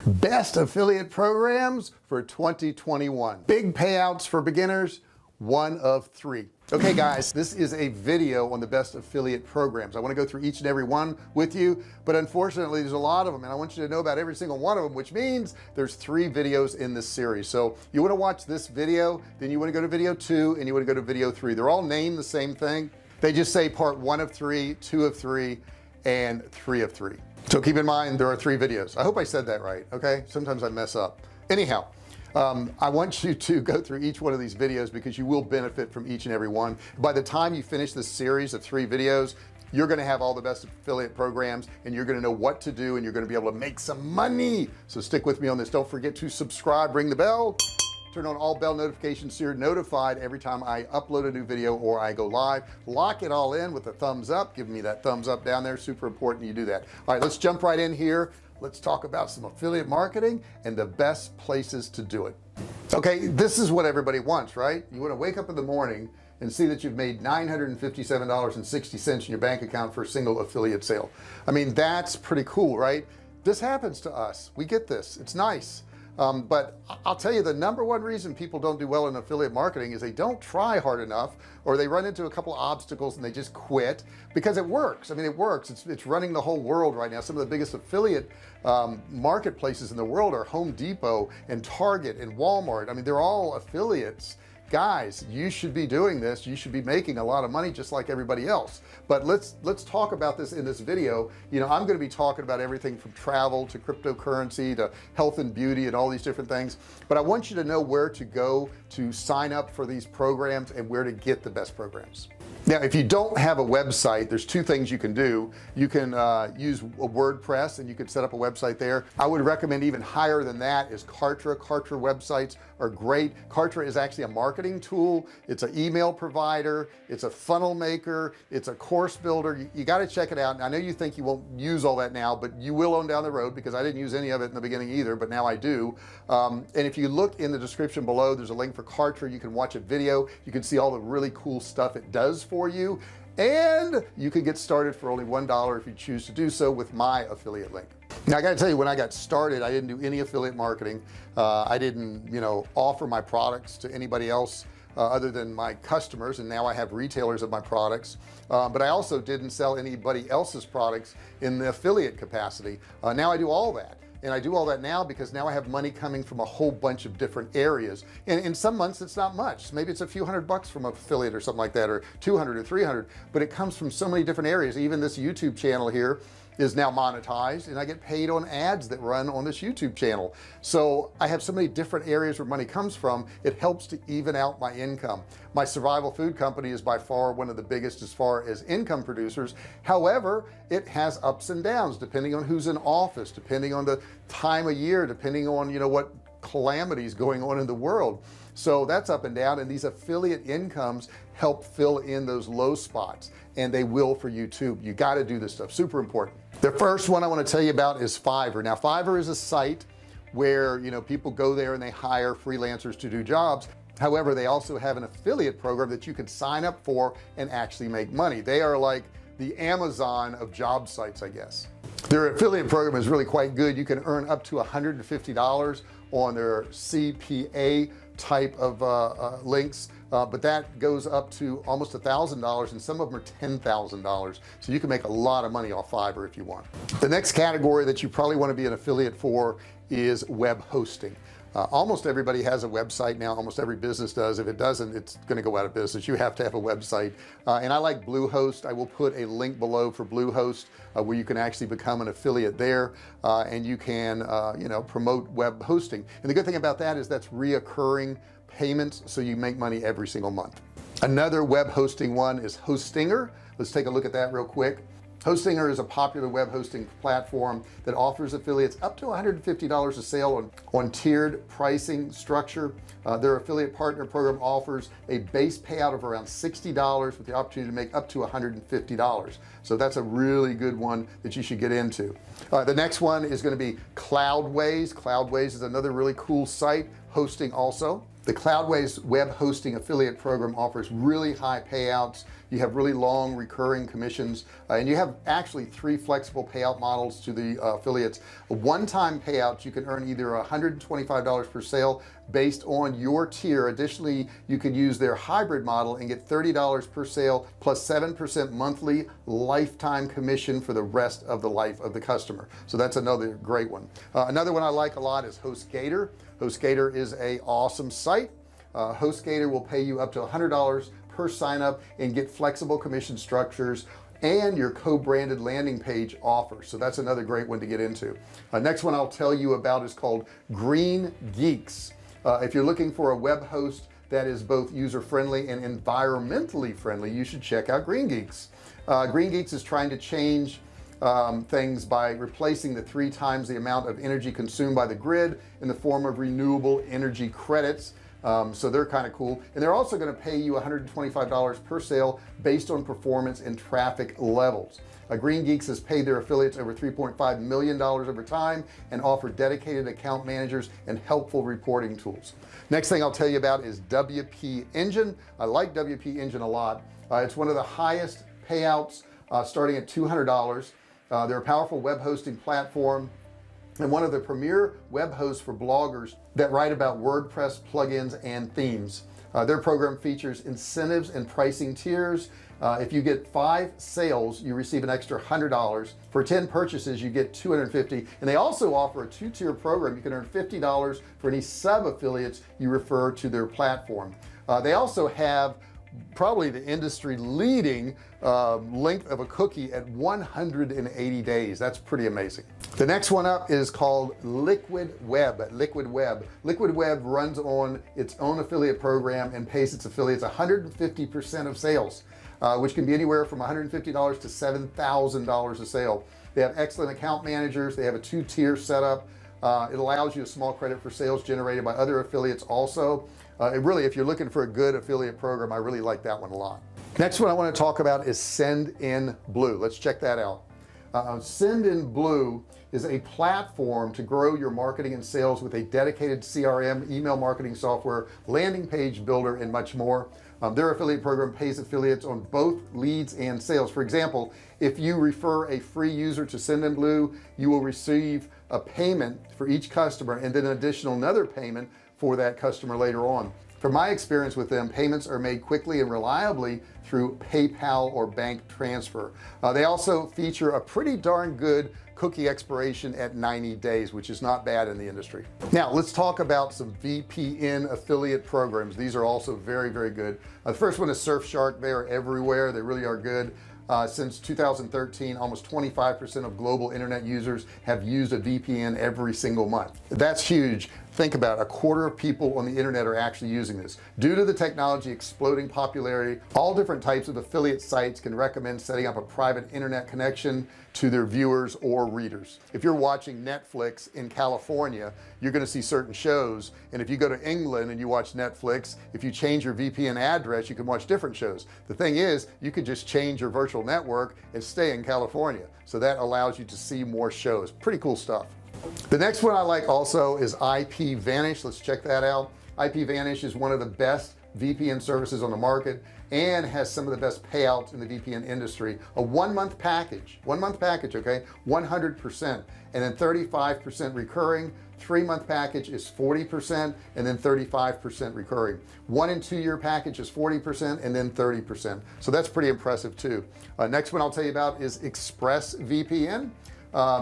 Best affiliate programs for 2021. Big payouts for beginners, one of three. Okay guys, this is a video on the best affiliate programs. I want to go through each and every one with you, but unfortunately there's a lot of them and I want you to know about every single one of them, which means there's 3 videos in this series. So you want to watch this video, then you want to go to video 2, and you want to go to video 3. They're all named the same thing. They just say part 1 of 3, 2 of 3, and 3 of 3. So keep in mind there are 3 videos. I hope I said that right. Okay, sometimes I mess up. Anyhow, I want you to go through each one of these videos because you will benefit from each and every one. By the time you finish this series of 3 videos, you're going to have all the best affiliate programs and you're going to know what to do and you're going to be able to make some money. So stick with me on this. Don't forget to subscribe, ring the bell, turn on all bell notifications so you're notified every time I upload a new video or I go live. Lock it all in with a thumbs up. Give me that thumbs up down there. Super important you do that. All right, let's jump right in here. Let's talk about some affiliate marketing and the best places to do it. Okay, this is what everybody wants, right? You want to wake up in the morning and see that you've made $957.60 in your bank account for a single affiliate sale. I mean, that's pretty cool, right? This happens to us. We get this. It's nice. But I'll tell you the #1 reason people don't do well in affiliate marketing is they don't try hard enough, or they run into a couple of obstacles and they just quit because it works. I mean, it works. It's running the whole world right now. Some of the biggest affiliate marketplaces in the world are Home Depot and Target and Walmart. I mean, they're all affiliates. Guys, you should be doing this. You should be making a lot of money just like everybody else. But let's talk about this in this video. You know, I'm going to be talking about everything from travel to cryptocurrency to health and beauty and all these different things, but I want you to know where to go to sign up for these programs and where to get the best programs. Now if you don't have a website, there's 2 things you can do. You can use a WordPress and you can set up a website there. I would recommend even higher than that is Kartra. Kartra websites are great. Kartra is actually a marketing tool. It's an email provider, it's a funnel maker, it's a course builder. You got to check it out. And I know you think you won't use all that now, but you will on down the road, because I didn't use any of it in the beginning either, but now I do. And if you look in the description below, there's a link for Kartra. You can watch a video, you can see all the really cool stuff it does for you, and you can get started for only $1 if you choose to do so with my affiliate link. Now I got to tell you, when I got started, I didn't do any affiliate marketing. I didn't, you know, offer my products to anybody else other than my customers, and now I have retailers of my products, but I also didn't sell anybody else's products in the affiliate capacity. Now I do all that. And I do all that now because now I have money coming from a whole bunch of different areas, and in some months it's not much. Maybe it's a few $100 from an affiliate or something like that, or 200 or 300, but it comes from so many different areas. Even this YouTube channel here is now monetized and I get paid on ads that run on this YouTube channel. So I have so many different areas where money comes from. It helps to even out my income. My survival food company is by far one of the biggest as far as income producers. However, it has ups and downs depending on who's in office, depending on the time of year, depending on, you know, what calamities going on in the world. So that's up and down, and these affiliate incomes help fill in those low spots, and they will for you too. You got to do this stuff. Super important. The first one I want to tell you about is Fiverr. Now Fiverr is a site where, you know, people go there and they hire freelancers to do jobs. However, they also have an affiliate program that you can sign up for and actually make money. They are like the Amazon of job sites, I guess. Their affiliate program is really quite good. You can earn up to $150 on their CPA type of links, but that goes up to almost $1,000, and some of them are $10,000. So you can make a lot of money off Fiverr if you want. The next category that you probably want to be an affiliate for is web hosting. Almost everybody has a website now. Almost every business does. If it doesn't, it's going to go out of business. You have to have a website, and I like Bluehost. I will put a link below for Bluehost where you can actually become an affiliate there, and you can you know, promote web hosting. And the good thing about that is that's reoccurring payments, so you make money every single month. Another web hosting one is Hostinger. Let's take a look at that real quick. Hostinger is a popular web hosting platform that offers affiliates up to $150 a sale on tiered pricing structure. Their affiliate partner program offers a base payout of around $60 with the opportunity to make up to $150. So that's a really good one that you should get into. The next one is going to be Cloudways. Cloudways is another really cool site. hosting also. The Cloudways web hosting affiliate program offers really high payouts. You have really long recurring commissions, and you have actually 3 flexible payout models to the affiliates. A one-time payout, you can earn either $125 per sale based on your tier. Additionally, you could use their hybrid model and get $30 per sale plus 7% monthly lifetime commission for the rest of the life of the customer. So that's another great one. Another one I like a lot is HostGator. HostGator is a awesome site. HostGator will pay you up to $100 per sign up and get flexible commission structures and your co-branded landing page offer. So that's another great one to get into. Next one I'll tell you about is called Green Geeks. If you're looking for a web host that is both user-friendly and environmentally friendly, you should check out Green Geeks. Green Geeks is trying to change things by replacing the 3 times the amount of energy consumed by the grid in the form of renewable energy credits. So they're kind of cool, and they're also going to pay you $125 per sale based on performance and traffic levels. Green Geeks has paid their affiliates over $3.5 million over time and offer dedicated account managers and helpful reporting tools. Next thing I'll tell you about is WP Engine. I like WP Engine a lot. It's one of the highest payouts, starting at $200. They're a powerful web hosting platform and one of the premier web hosts for bloggers that write about WordPress plugins and themes. Their program features incentives and pricing tiers. If you get 5 sales, you receive an extra $100. For 10 purchases, you get $250. And they also offer a 2-tier program. You can earn $50 for any sub affiliates you refer to their platform. They also have probably the industry leading length of a cookie at 180 days. That's pretty amazing. The next one up is called Liquid Web. Liquid Web runs on its own affiliate program and pays its affiliates 150% of sales, which can be anywhere from $150 to $7,000 a sale. They have excellent account managers. They have a 2-tier setup. It allows you a small credit for sales generated by other affiliates also. Really, if you're looking for a good affiliate program, I really like that one a lot. Next one I want to talk about is Sendinblue. Let's check that out. Sendinblue is a platform to grow your marketing and sales with a dedicated CRM, email marketing software, landing page builder, and much more. Their affiliate program pays affiliates on both leads and sales. For example, if you refer a free user to Sendinblue, you will receive a payment for each customer and then an additional another payment for that customer later on. From my experience with them, payments are made quickly and reliably through PayPal or bank transfer. They also feature a pretty darn good cookie expiration at 90 days, which is not bad in the industry. Now let's talk about some VPN affiliate programs. These are also very, very good. The first one is Surfshark. They are everywhere. They really are good. Since 2013, almost 25% of global internet users have used a VPN every single month. That's huge. Think about it. 1/4 of people on the internet are actually using this. Due to the technology exploding popularity, all different types of affiliate sites can recommend setting up a private internet connection to their viewers or readers. If you're watching Netflix in California, you're going to see certain shows, and if you go to England and you watch Netflix, if you change your VPN address, you can watch different shows. The thing is, you could just change your virtual network and stay in California, so that allows you to see more shows. Pretty cool stuff. The next one I like also is IPVanish. Let's check that out. IPVanish is one of the best VPN services on the market and has some of the best payouts in the VPN industry. A 1-month package, okay, 100%, and then 35% recurring. 3-month package is 40% and then 35% recurring. 1 and 2 year package is 40% and then 30%. So that's pretty impressive too. Next one I'll tell you about is ExpressVPN.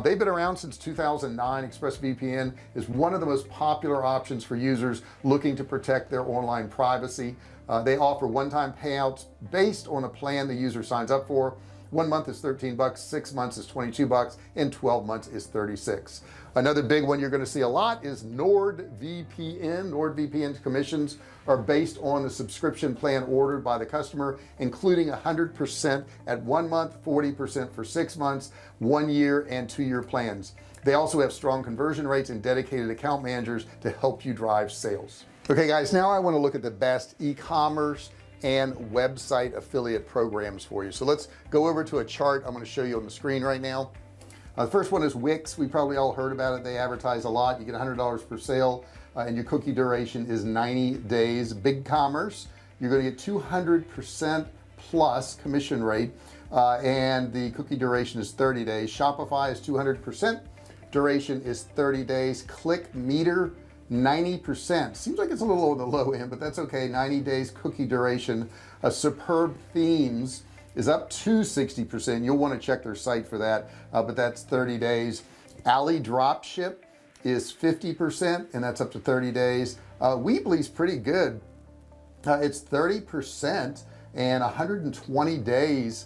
They've been around since 2009. ExpressVPN is one of the most popular options for users looking to protect their online privacy. They offer one-time payouts based on a plan the user signs up for. 1 month is $13, 6 months is $22, and 12 months is $36. Another big one you're going to see a lot is NordVPN. NordVPN commissions are based on the subscription plan ordered by the customer, including 100% at 1 month, 40% for 6 months, 1 year, and 2 year plans. They also have strong conversion rates and dedicated account managers to help you drive sales. Okay guys, now I want to look at the best e-commerce and website affiliate programs for you. So let's go over to a chart I'm going to show you on the screen right now. The first one is Wix. We probably all heard about it. They advertise a lot. You get $100 per sale, and your cookie duration is 90 days. BigCommerce, you're going to get 200% plus commission rate, and the cookie duration is 30 days. Shopify is 200%, duration is 30 days. ClickMeter, 90%. Seems like it's a little on the low end, but that's okay. 90 days cookie duration. Superb Themes is up to 60%. You'll want to check their site for that, but that's 30 days. Ali Dropship is 50%, and that's up to 30 days. Weebly's pretty good. It's 30% and 120 days,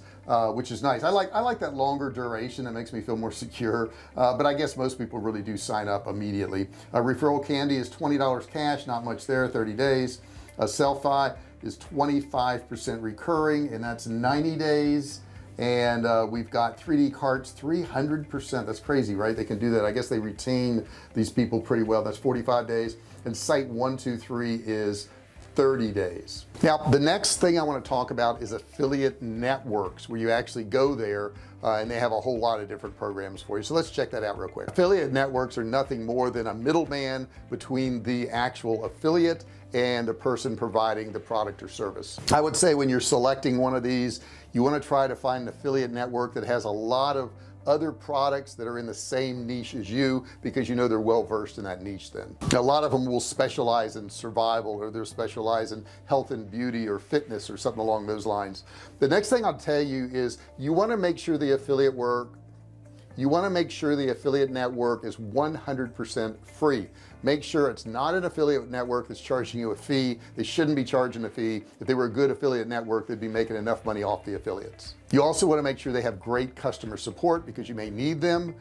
which is nice. I like that longer duration. It makes me feel more secure, but I guess most people really do sign up immediately. Referral Candy is $20 cash, not much there, 30 days. Sellfy is 25% recurring, and that's 90 days. And we've got 3D Carts, 300%. That's crazy, right? They can do that. I guess they retain these people pretty well. That's 45 days. And Site 123 is 30 days. Now the next thing I want to talk about is affiliate networks, where you actually go there and they have a whole lot of different programs for you. So let's check that out real quick. Affiliate networks are nothing more than a middleman between the actual affiliate and the person providing the product or service. I would say when you're selecting one of these, you want to try to find an affiliate network that has a lot of other products that are in the same niche as you, because you know they're well versed in that niche. Then a lot of them will specialize in survival, or they're specialized in health and beauty or fitness or something along those lines. The next thing I'll tell you is you want to make sure the affiliate network is 100% free. Make sure it's not an affiliate network that's charging you a fee. They shouldn't be charging a fee. If they were a good affiliate network, they'd be making enough money off the affiliates. You also want to make sure they have great customer support, because you may need them.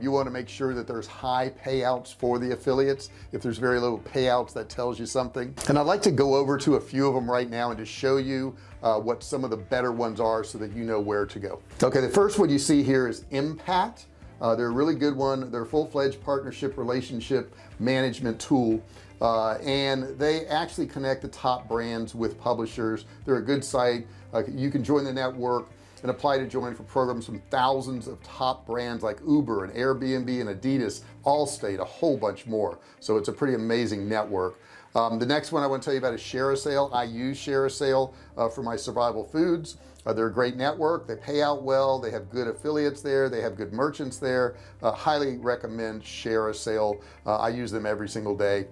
You want to make sure that there's high payouts for the affiliates. If there's very little payouts, that tells you something. And I'd like to go over to a few of them right now and just show you what some of the better ones are, so that you know where to go. Okay, the first one you see here is Impact. They're a really good one. They're a full-fledged partnership relationship management tool, and they actually connect the top brands with publishers. They're a good site. You can join the network and apply to join for programs from thousands of top brands like Uber and Airbnb and Adidas, Allstate, a whole bunch more. So it's a pretty amazing network. The next one I want to tell you about is ShareASale. I use ShareASale for my survival foods. They're a great network. They pay out well. They have good affiliates there. They have good merchants there. Highly recommend ShareASale. I use them every single day.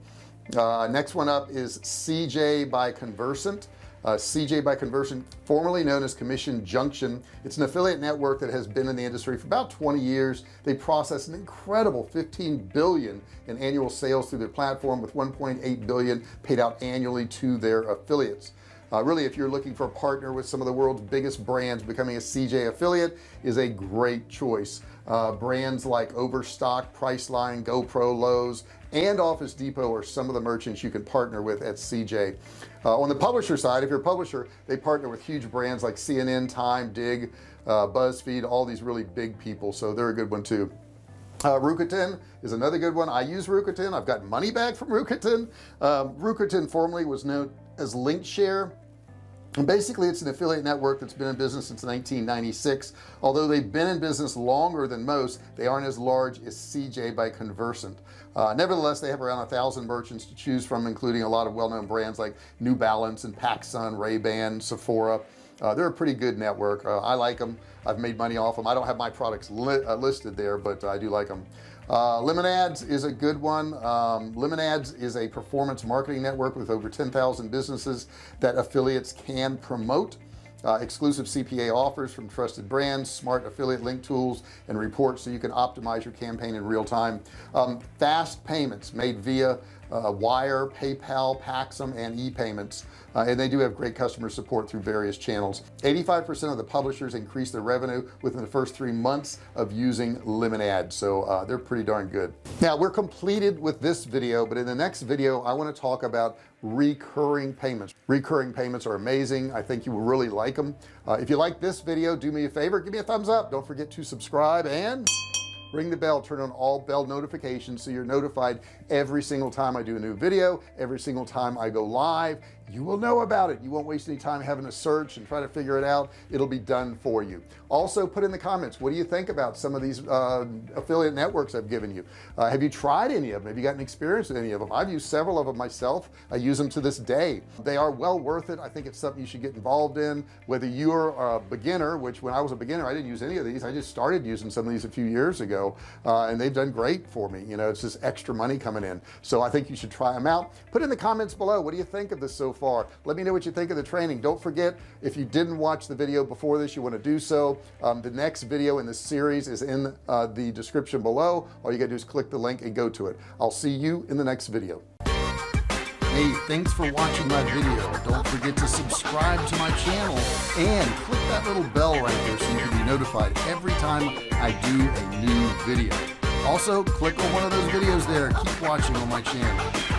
Next one up is CJ by Conversant. CJ by Conversant, formerly known as Commission Junction. It's an affiliate network that has been in the industry for about 20 years. They process an incredible 15 billion in annual sales through their platform, with 1.8 billion paid out annually to their affiliates. Really, if you're looking for a partner with some of the world's biggest brands, becoming a CJ affiliate is a great choice. Brands like Overstock, Priceline, GoPro, Lowe's, and Office Depot are some of the merchants you can partner with at CJ. On the publisher side, if you're a publisher, they partner with huge brands like CNN, Time, Dig, BuzzFeed, all these really big people, so they're a good one too. Rakuten is another good one. I use Rakuten. I've got money back from Rakuten. Rakuten formerly was known as LinkShare, and basically it's an affiliate network that's been in business since 1996. Although they've been in business longer than most, they aren't as large as CJ by Conversant. Nevertheless, they have around 1,000 merchants to choose from, including a lot of well-known brands like New Balance and PacSun, Ray-Ban, Sephora. They're a pretty good network. I like them. I've made money off them. I don't have my products listed there, but I do like them. Lemonads is a good one. Lemonads is a performance marketing network with over 10,000 businesses that affiliates can promote. Exclusive CPA offers from trusted brands, smart affiliate link tools and reports, so you can optimize your campaign in real time. Fast payments made via Wire, PayPal, Paxum, and e-payments, and they do have great customer support through various channels. 85% of the publishers increase their revenue within the first 3 months of using Lemonade, so they're pretty darn good. Now we're completed with this video, but in the next video I want to talk about recurring payments. Recurring payments are amazing. I think you will really like them. If you like this video, do me a favor, give me a thumbs up. Don't forget to subscribe and ring the bell. Turn on all bell notifications so you're notified every single time I do a new video, every single time I go live, you will know about it. You won't waste any time having to search and try to figure it out. It'll be done for you. Also put in the comments, what do you think about some of these affiliate networks I've given you? Have you tried any of them? Have you gotten experience with any of them? I've used several of them myself. I use them to this day. They are well worth it. I think it's something you should get involved in, whether you're a beginner, which when I was a beginner I didn't use any of these. I just started using some of these a few years ago, and they've done great for me. You know, it's just extra money coming in, so I think you should try them out. Put in the comments below, what do you think of this so far? Let me know what you think of the training. Don't forget, if you didn't watch the video before this, you want to do so. The next video in this series is in the description below. All you gotta do is click the link and go to it. I'll see you in the next video. Hey, thanks for watching my video. Don't forget to subscribe to my channel and click that little bell right there so you can be notified every time I do a new video. Also, click on one of those videos there. Keep watching on my channel.